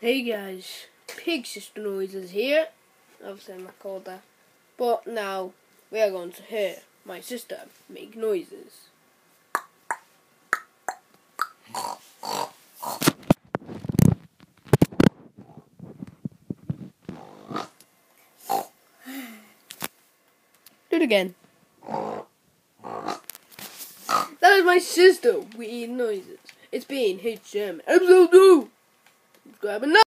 Hey guys, Pig Sister Noises here. Obviously I'm not called that. But now we are going to hear my sister make noises. Do it again. That is my sister making noises. It's been H German episode 2. Grab a knife.